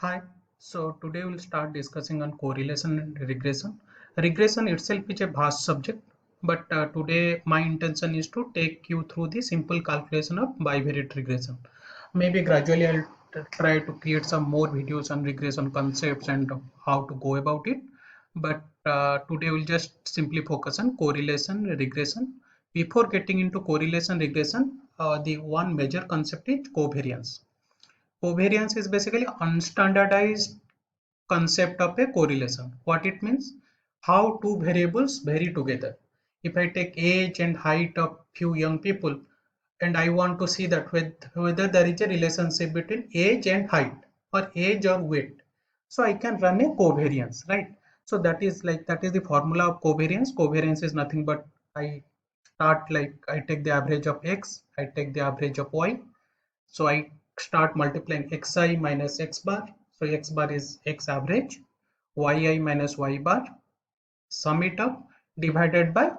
Hi, so today we'll start discussing on correlation and regression. Regression itself is a vast subject, but today my intention is to take you through the simple calculation of bivariate regression. Maybe gradually I'll try to create some more videos on regression concepts and how to go about it. But today we'll just simply focus on correlation regression. Before getting into correlation regression, the one major concept is covariance. Covariance is basically unstandardized concept of a correlation. What it means? How two variables vary together. If I take age and height of few young people and I want to see that whether there is a relationship between age and height or age or weight. So I can run a covariance, right? So that is the formula of covariance. Covariance is nothing but I start like I take the average of x, I take the average of y, so I start multiplying xi minus x bar. So x bar is x average, yi minus y bar, sum it up, divided by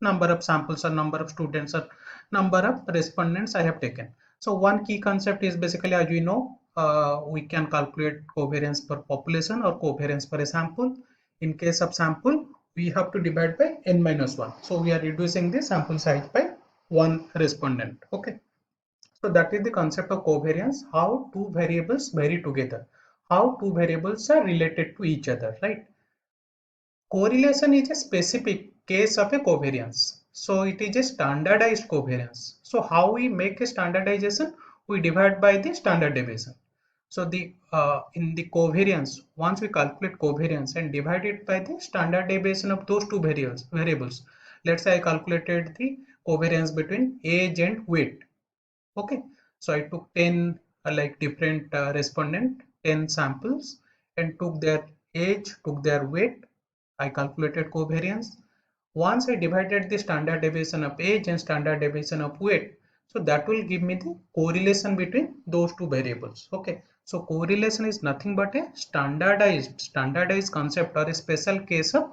number of samples or number of students or number of respondents I have taken. So one key concept is basically, as you know, we can calculate covariance per population or covariance per sample. In case of sample, we have to divide by n minus 1. So we are reducing the sample size by one respondent. Okay. So that is the concept of covariance, how two variables vary together, how two variables are related to each other, right? Correlation is a specific case of a covariance. So it is a standardized covariance. So how we make a standardization? We divide by the standard deviation. So the in the covariance, once we calculate covariance and divide it by the standard deviation of those two variables. Let's say I calculated the covariance between age and weight. Okay, so I took 10 like different respondent, 10 samples, and took their age, took their weight. I calculated covariance. Once I divided the standard deviation of age and standard deviation of weight, so that will give me the correlation between those two variables. Okay, so correlation is nothing but a standardized concept or a special case of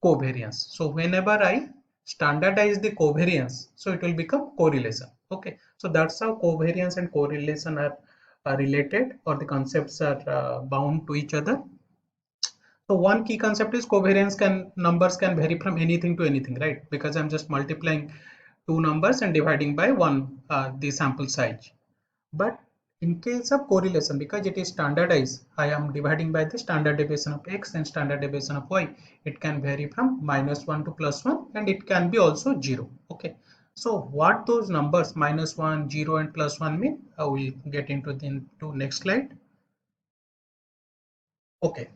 covariance. So whenever I standardize the covariance, so it will become correlation. Okay, so that's how covariance and correlation are related, or the concepts are bound to each other. So one key concept is covariance can numbers can vary from anything to anything, right? Because I'm just multiplying two numbers and dividing by one the sample size. But in case of correlation, because it is standardized, I am dividing by the standard deviation of x and standard deviation of y. It can vary from -1 to +1, and it can be also 0. Okay. So what those numbers -1, 0, and +1 mean, I will get into the next slide. Okay.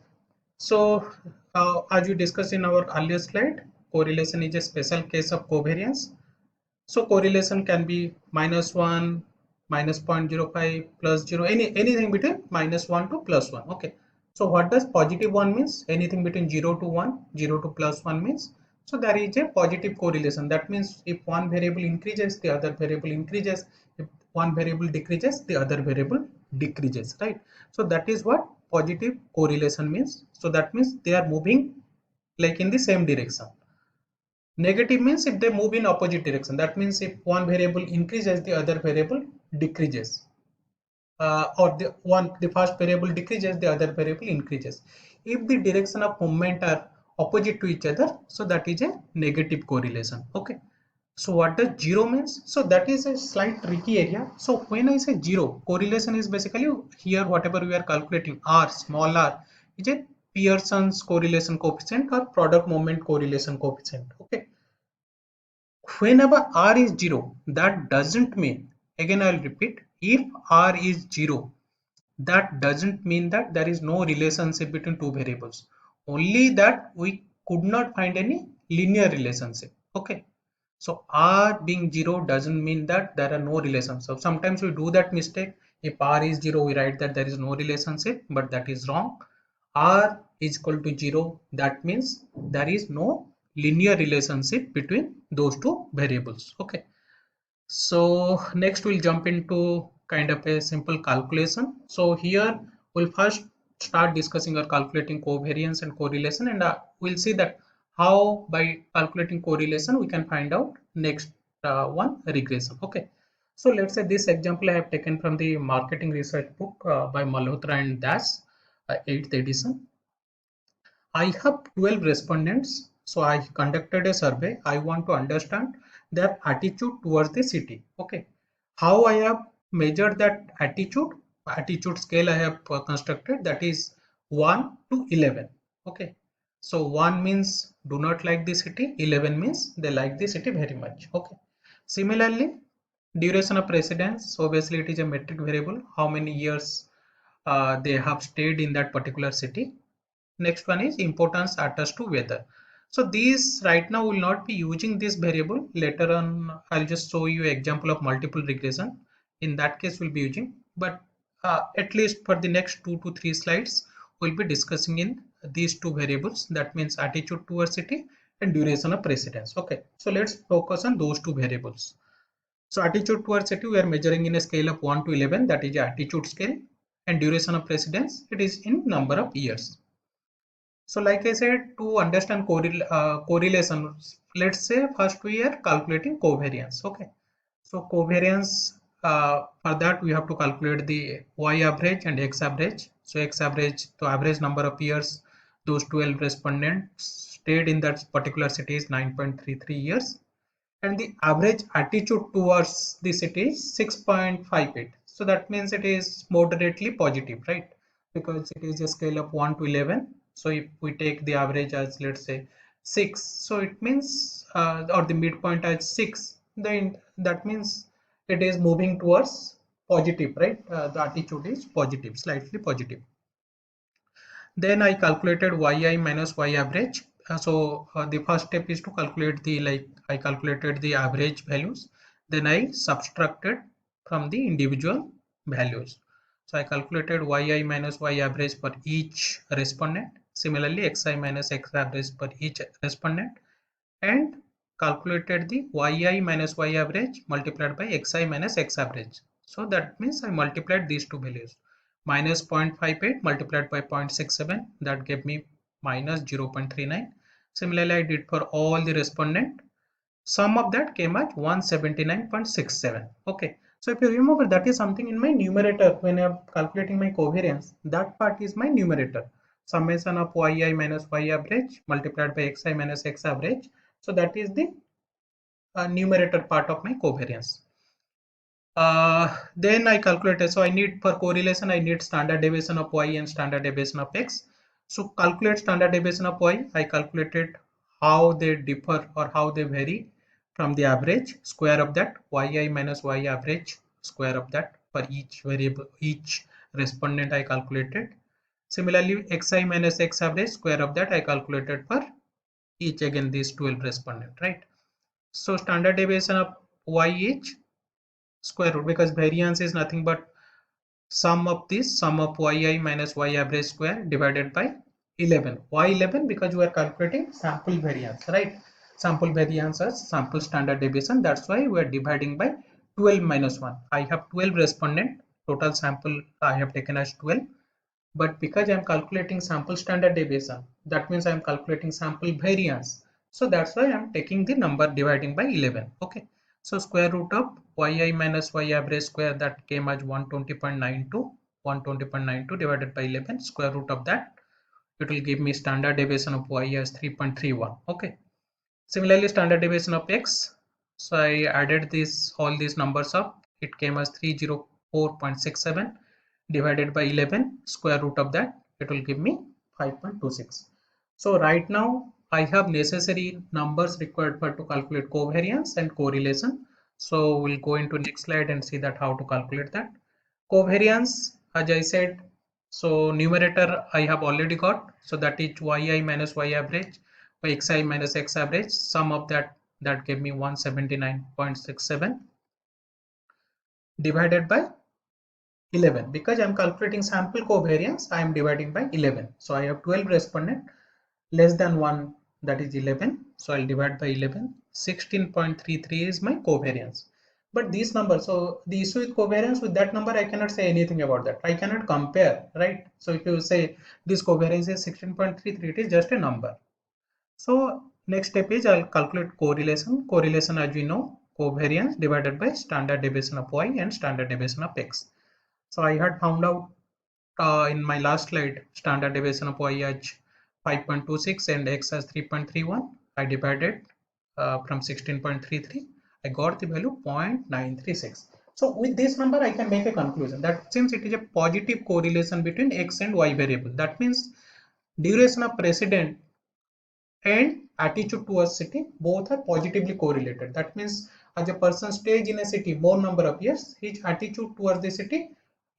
So as we discussed in our earlier slide, correlation is a special case of covariance. So correlation can be -1, -0.05, +0, anything between -1 to +1. Okay. So what does positive one means? Anything between 0 to 1, 0 to +1 means. So there is a positive correlation. That means if one variable increases, the other variable increases. If one variable decreases, the other variable decreases, right? So that is what positive correlation means. So that means they are moving like in the same direction. Negative means if they move in opposite direction. That means if one variable increases, the other variable decreases. Or the first variable decreases, the other variable increases. If the direction of movement are opposite to each other, so that is a negative correlation. Okay. So what does zero means? So that is a slight tricky area. So when I say zero, correlation is basically here whatever we are calculating, r, small r, is a Pearson's correlation coefficient or product moment correlation coefficient. Okay. Whenever r is 0, that doesn't mean, again I'll repeat, if r is 0, that doesn't mean that there is no relationship between two variables, only that we could not find any linear relationship. Okay, so r being 0 doesn't mean that there are no relations. So sometimes we do that mistake. If r is 0, we write that there is no relationship, but that is wrong. R is equal to 0, that means there is no linear relationship between those two variables. Okay, so next we'll jump into kind of a simple calculation. So here we'll first start discussing or calculating covariance and correlation, and we'll see that how by calculating correlation we can find out next one regression. Okay, So let's say this example I have taken from the marketing research book by Malhotra and Das, 8th edition. I have 12 respondents, so I conducted a survey. I want to understand their attitude towards the city. Okay, how I have measured that attitude? Attitude scale I have constructed, that is 1 to 11. Okay, so 1 means do not like the city, 11 means they like the city very much. Okay, similarly, duration of residence, obviously it is a metric variable, how many years they have stayed in that particular city. Next one is importance attached to weather. So these right now will not be using this variable. Later on, I'll just show you example of multiple regression. In that case, we'll be using. But at least for the next 2 to 3 slides, we'll be discussing in these two variables. That means attitude towards city and duration of residence. Okay. So let's focus on those two variables. So attitude towards city, we are measuring in a scale of 1 to 11. That is attitude scale. And duration of residence, it is in number of years. So like I said, to understand correlations, let's say first we are calculating covariance. Okay. So covariance, for that we have to calculate the y average and x average. So x average, the average number of years those 12 respondents stayed in that particular city is 9.33 years, and the average attitude towards the city is 6.58. So that means it is moderately positive, right? Because it is a scale of 1 to 11. So if we take the average as, let's say, 6, so it means or the midpoint as 6, then that means it is moving towards positive, right? The attitude is positive, slightly positive. Then I calculated yi minus y average. The first step is to calculate the, like I calculated the average values. Then I subtracted from the individual values. So I calculated yi minus y average for each respondent. Similarly, xi minus x average for each respondent, and calculated the yi minus y average multiplied by xi minus x average. So that means I multiplied these two values. Minus 0.58 multiplied by 0.67, that gave me minus 0.39. Similarly, I did for all the respondent. Sum of that came at 179.67. Okay. So if you remember, that is something in my numerator when I'm calculating my covariance. That part is my numerator. Summation of yi minus y average multiplied by xi minus x average. So that is the numerator part of my covariance. Then I calculated, so I need for correlation, I need standard deviation of y and standard deviation of x. So calculate standard deviation of y. I calculated how they differ or how they vary from the average, square of that, yi minus y average, square of that for each variable, each respondent I calculated. Similarly, xi minus x average, square of that I calculated for each, again these 12 respondent, right? So standard deviation of y is square root, because variance is nothing but sum of this, sum of yi minus y average square divided by 11. Why 11? Because we are calculating sample variance, right? Sample variance as sample standard deviation. That's why we are dividing by 12 minus 1. I have 12 respondent. Total sample I have taken as 12. But because I am calculating sample standard deviation, that means I am calculating sample variance. So that's why I am taking the number dividing by 11. Okay. So square root of yi minus y average square, that came as 120.92. 120.92 divided by 11, square root of that, it will give me standard deviation of y as 3.31. Okay. Similarly, standard deviation of x. So I added this, all these numbers up. It came as 304.67 divided by 11, square root of that, it will give me 5.26. So right now I have necessary numbers required for to calculate covariance and correlation. So we'll go into next slide and see that how to calculate that. Covariance, as I said, so numerator I have already got, so that is yi minus y average by xi minus x average, sum of that, that gave me 179.67 divided by 11. Because I am calculating sample covariance, I am dividing by 11. So I have 12 respondent, less than 1, that is 11. So I'll divide by 11. 16.33 is my covariance. But these numbers, so the issue with covariance, with that number I cannot say anything about that. I cannot compare, right? So if you say this covariance is 16.33, it is just a number. So next step is I'll calculate correlation. Correlation, as we know, covariance divided by standard deviation of y and standard deviation of x. So I had found out in my last slide standard deviation of y as 5.26 and x as 3.31. I divided from 16.33. I got the value 0.936. So with this number I can make a conclusion that since it is a positive correlation between x and y variable, that means duration of precedent and attitude towards city both are positively correlated. That means as a person stays in a city more number of years, his attitude towards the city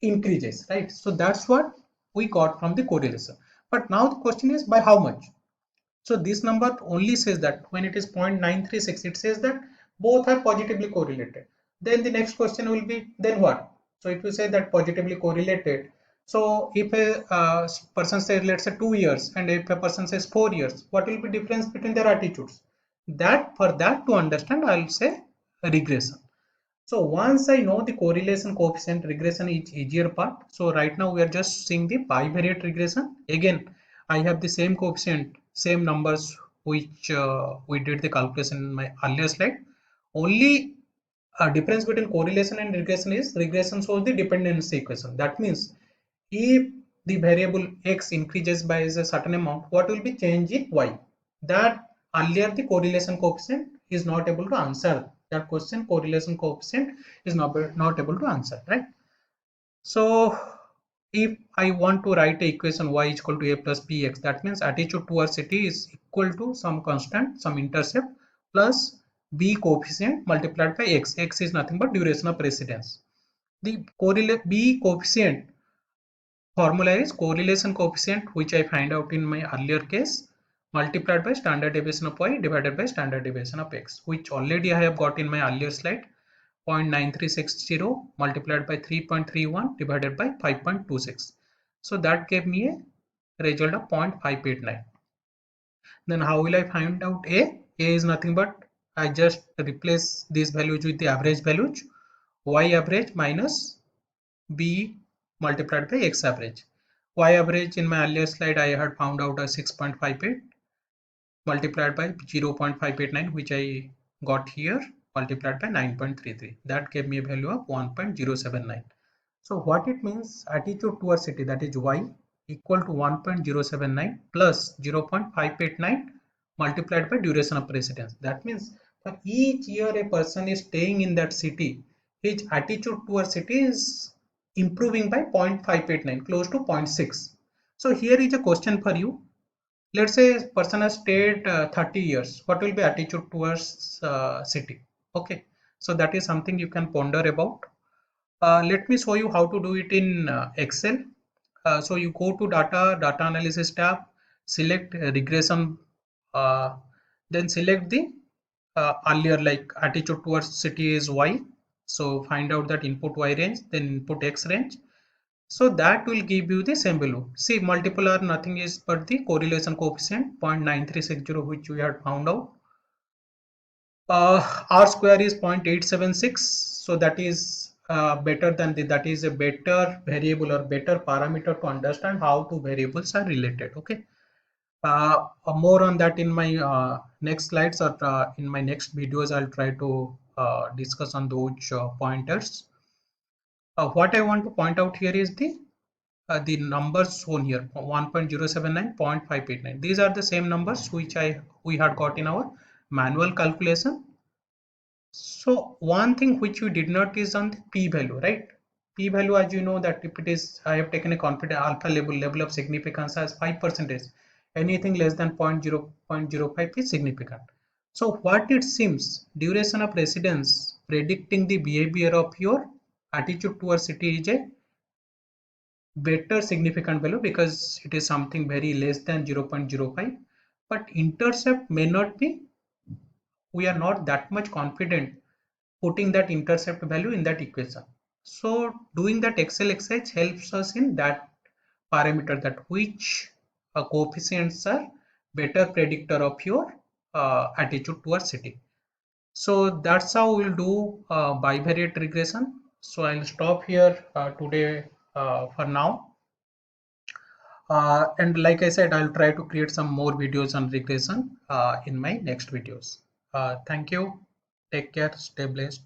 increases, right? So that's what we got from the correlation. But now the question is by how much? So this number only says that when it is 0.936, it says that both are positively correlated. Then the next question will be, then what? So if you say that positively correlated, so if a person says, let's say 2 years, and if a person says 4 years, what will be difference between their attitudes? That for that to understand, I'll say a regression. So once I know the correlation coefficient, regression is easier part. So right now we are just seeing the bivariate regression. Again, I have the same coefficient, same numbers which we did the calculation in my earlier slide. Only difference between correlation and regression is regression shows the dependency equation. That means if the variable x increases by a certain amount, what will be change in y? That earlier the correlation coefficient is not able to answer that question. Correlation coefficient is not able to answer, right? So if I want to write a equation y is equal to a plus bx, that means attitude towards city is equal to some constant, some intercept plus b coefficient multiplied by x. X is nothing but duration of precedence. The correlate b coefficient formula is correlation coefficient, which I find out in my earlier case, multiplied by standard deviation of y divided by standard deviation of x, which already I have got in my earlier slide. 0.9360 multiplied by 3.31 divided by 5.26. So that gave me a result of 0.589. Then how will I find out A? A is nothing but I just replace these values with the average values. Y average minus B multiplied by X average. Y average in my earlier slide I had found out as 6.58 multiplied by 0.589, which I got here, multiplied by 9.33. That gave me a value of 1.079. So what it means, attitude towards city, that is y, equal to 1.079 plus 0.589 multiplied by duration of residence. That means for each year a person is staying in that city, his attitude towards city is improving by 0.589, close to 0.6. So here is a question for you. Let's say a person has stayed 30 years. What will be attitude towards city? Okay, so that is something you can ponder about. Let me show you how to do it in Excel. So you go to data analysis tab, select regression, uh, then select the earlier, like attitude towards city is y. So find out that input y range, then input x range. So that will give you the same value. See, multiple are nothing is but the correlation coefficient 0.9360, which we had found out. R square is 0.876, so that is better than that is a better variable or better parameter to understand how two variables are related. Okay, more on that in my next slides, or in my next videos I'll try to discuss on those pointers. What I want to point out here is the numbers shown here, 1.079, 0.589. These are the same numbers which we had got in our manual calculation. So one thing which we did not is on the p-value, right? P-value, as you know, that if it is, I have taken a confidence alpha level of significance as 5%. Anything less than 0.05 is significant. So what it seems, duration of residence predicting the behavior of your attitude towards city is a better significant value because it is something very less than 0.05, but intercept may not be, we are not that much confident putting that intercept value in that equation. So doing that Excel exercise helps us in that parameter, that which coefficients are better predictor of your attitude towards city. So that's how we'll do bivariate regression. So I'll stop here today for now. And like I said, I'll try to create some more videos on regression in my next videos. Thank you. Take care, stay blessed.